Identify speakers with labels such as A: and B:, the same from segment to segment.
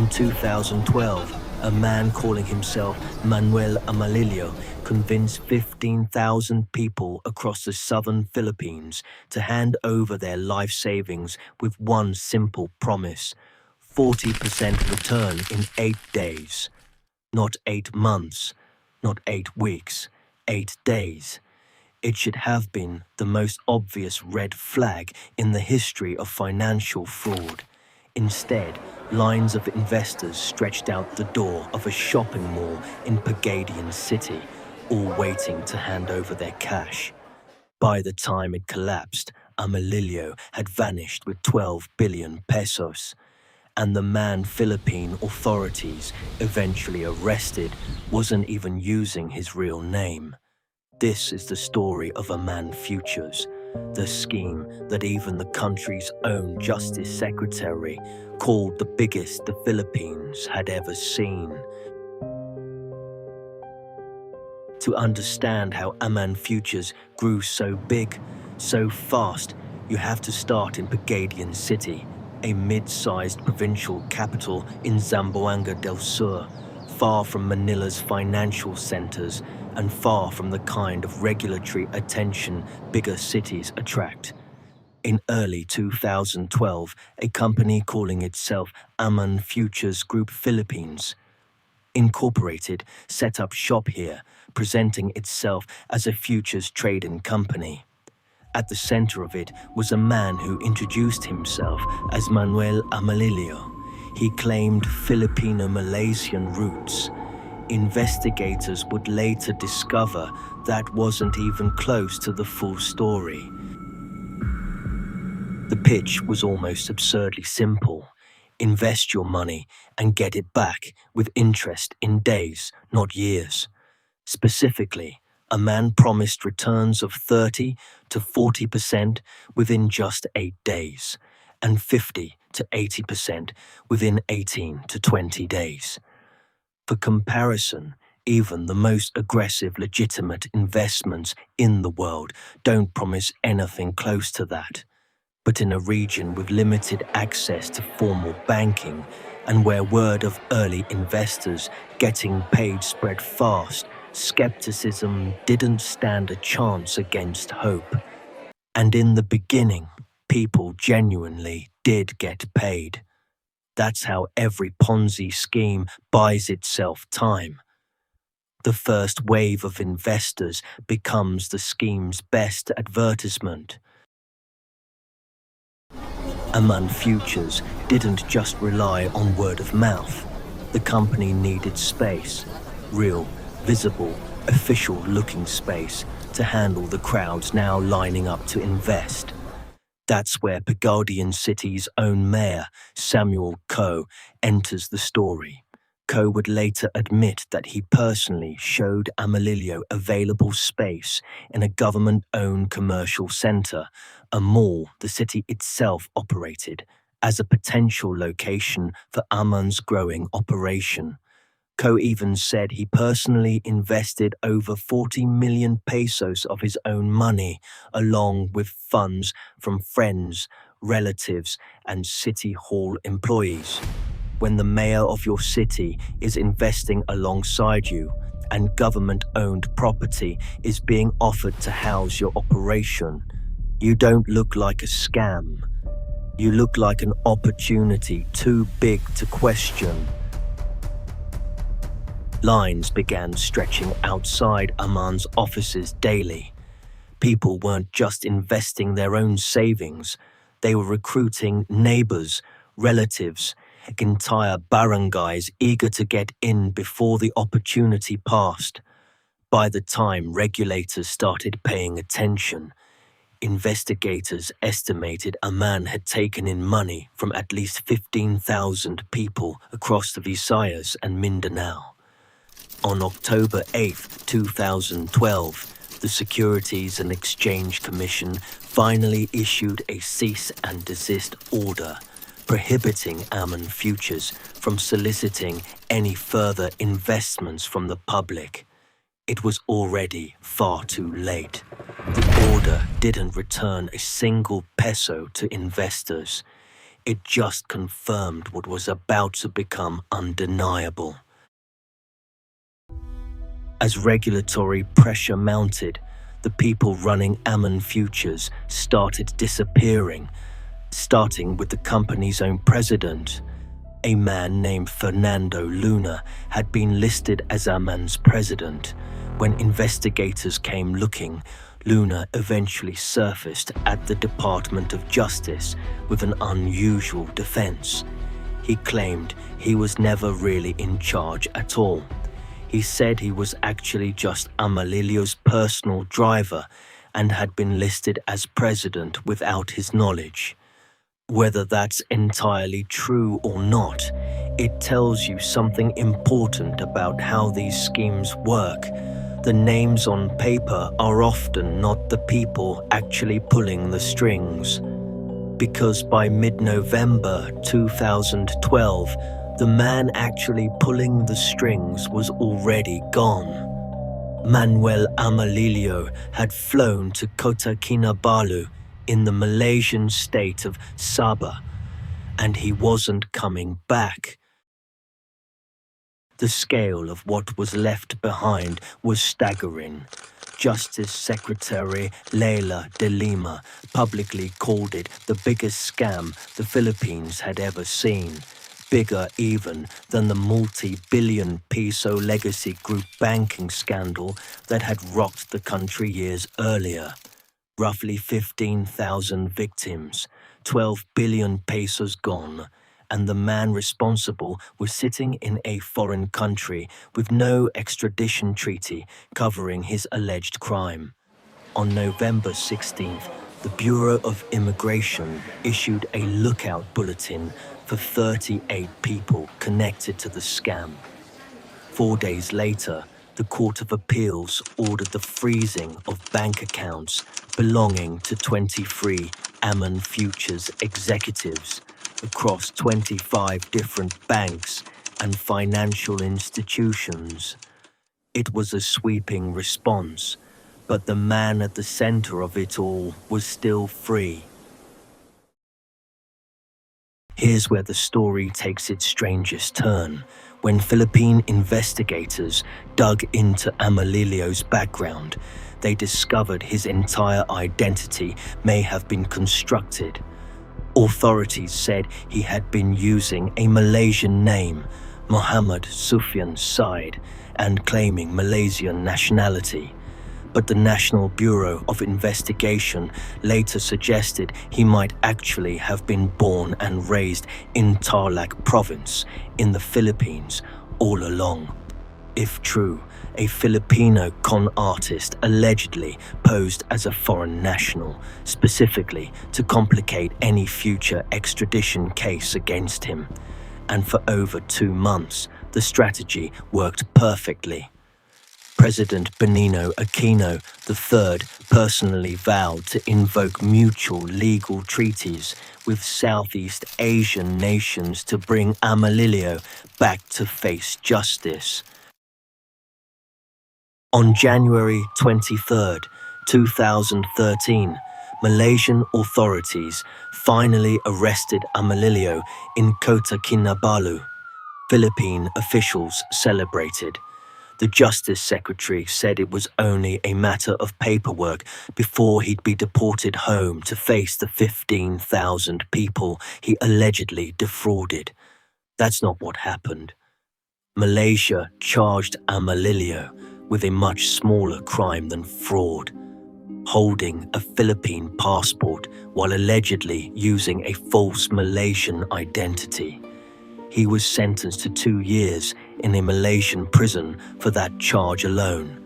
A: In 2012, a man calling himself Manuel Amalilio convinced 15,000 people across the southern Philippines to hand over their life savings with one simple promise: 40% return in 8 days. Not 8 months, not 8 weeks, 8 days. It should have been the most obvious red flag in the history of financial fraud. Instead, lines of investors stretched out the door of a shopping mall in Pagadian City, all waiting to hand over their cash. By the time it collapsed, Amalilio had vanished with 12 billion pesos, and the man Philippine authorities eventually arrested wasn't even using his real name. This is the story of Aman Futures, the scheme that even the country's own Justice Secretary called the biggest the Philippines had ever seen. To understand how Aman Futures grew so big, so fast, you have to start in Pagadian City, a mid-sized provincial capital in Zamboanga del Sur, far from Manila's financial centers and far from the kind of regulatory attention bigger cities attract. In early 2012, a company calling itself Aman Futures Group Philippines Incorporated set up shop here, presenting itself as a futures trading company. At the center of it was a man who introduced himself as Manuel Amalilio. He claimed Filipino-Malaysian roots. Investigators would later discover that wasn't even close to the full story. The pitch was almost absurdly simple. Invest your money and get it back with interest in days, not years. Specifically, a man promised returns of 30 to 40% within just 8 days, and 50 to 80% within 18 to 20 days. For comparison, even the most aggressive legitimate investments in the world don't promise anything close to that. But in a region with limited access to formal banking, and where word of early investors getting paid spread fast, skepticism didn't stand a chance against hope. And in the beginning, people genuinely did get paid. That's how every Ponzi scheme buys itself time. The first wave of investors becomes the scheme's best advertisement. Aman Futures didn't just rely on word of mouth. The company needed space, real, visible, official-looking space to handle the crowds now lining up to invest. That's where Pagadian City's own mayor, Samuel Coe, enters the story. Coe would later admit that he personally showed Amalilio available space in a government-owned commercial center, a mall the city itself operated, as a potential location for Aman's growing operation. Coe even said he personally invested over 40 million pesos of his own money, along with funds from friends, relatives, and city hall employees. When the mayor of your city is investing alongside you, and government-owned property is being offered to house your operation, you don't look like a scam. You look like an opportunity too big to question. Lines began stretching outside Aman's offices daily. People weren't just investing their own savings, they were recruiting neighbors, relatives, entire barangays eager to get in before the opportunity passed. By the time regulators started paying attention, investigators estimated Aman had taken in money from at least 15,000 people across the Visayas and Mindanao. On October 8, 2012, the Securities and Exchange Commission finally issued a cease and desist order prohibiting Aman Futures from soliciting any further investments from the public. It was already far too late. The order didn't return a single peso to investors. It just confirmed what was about to become undeniable. As regulatory pressure mounted, the people running Aman Futures started disappearing, starting with the company's own president. A man named Fernando Luna had been listed as Aman's president. When investigators came looking, Luna eventually surfaced at the Department of Justice with an unusual defense. He claimed he was never really in charge at all. He said he was actually just Amalilio's personal driver and had been listed as president without his knowledge. Whether that's entirely true or not, it tells you something important about how these schemes work. The names on paper are often not the people actually pulling the strings. Because by mid-November 2012, the man actually pulling the strings was already gone. Manuel Amalilio had flown to Kota Kinabalu in the Malaysian state of Sabah, and he wasn't coming back. The scale of what was left behind was staggering. Justice Secretary Leila de Lima publicly called it the biggest scam the Philippines had ever seen, bigger even than the multi-billion peso legacy group banking scandal that had rocked the country years earlier. Roughly 15,000 victims, 12 billion pesos gone, and the man responsible was sitting in a foreign country with no extradition treaty covering his alleged crime. On November 16th, the Bureau of Immigration issued a lookout bulletin for 38 people connected to the scam. 4 days later, the Court of Appeals ordered the freezing of bank accounts belonging to 23 Aman Futures executives across 25 different banks and financial institutions. It was a sweeping response, but the man at the center of it all was still free. Here's where the story takes its strangest turn. When Philippine investigators dug into Amalilio's background, they discovered his entire identity may have been constructed. Authorities said he had been using a Malaysian name, Muhammad Sufyan Said, and claiming Malaysian nationality. But the National Bureau of Investigation later suggested he might actually have been born and raised in Tarlac province in the Philippines all along. If true, a Filipino con artist allegedly posed as a foreign national, specifically to complicate any future extradition case against him. And for over 2 months, the strategy worked perfectly. President Benigno Aquino III personally vowed to invoke mutual legal treaties with Southeast Asian nations to bring Amalilio back to face justice. On January 23, 2013, Malaysian authorities finally arrested Amalilio in Kota Kinabalu. Philippine officials celebrated. The Justice Secretary said it was only a matter of paperwork before he'd be deported home to face the 15,000 people he allegedly defrauded. That's not what happened. Malaysia charged Amalilio with a much smaller crime than fraud, holding a Philippine passport while allegedly using a false Malaysian identity. He was sentenced to 2 years in a Malaysian prison for that charge alone.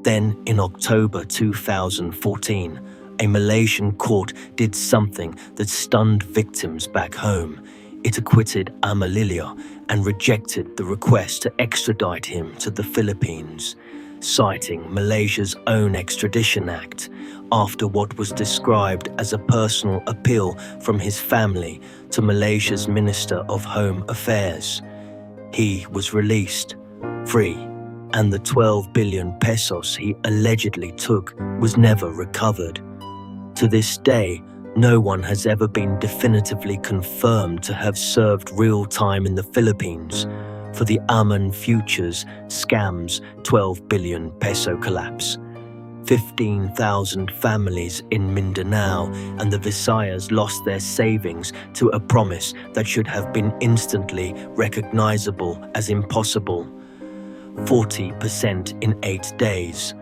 A: Then, in October 2014, a Malaysian court did something that stunned victims back home. It acquitted Amalilio and rejected the request to extradite him to the Philippines, citing Malaysia's own extradition act after what was described as a personal appeal from his family to Malaysia's Minister of Home Affairs. He was released, free, and the 12 billion pesos he allegedly took was never recovered. To this day, No one has ever been definitively confirmed to have served real time in the Philippines for the Aman Futures scams 12 billion peso collapse. 15,000 families in Mindanao and the Visayas lost their savings to a promise that should have been instantly recognizable as impossible. 40% in 8 days.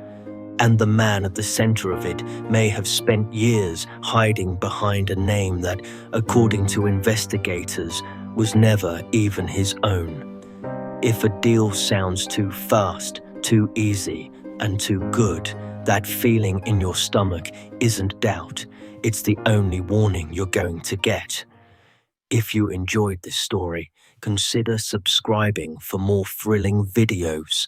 A: And the man at the center of it may have spent years hiding behind a name that, according to investigators, was never even his own. If a deal sounds too fast, too easy, and too good, that feeling in your stomach isn't doubt. It's the only warning you're going to get. If you enjoyed this story, consider subscribing for more thrilling videos.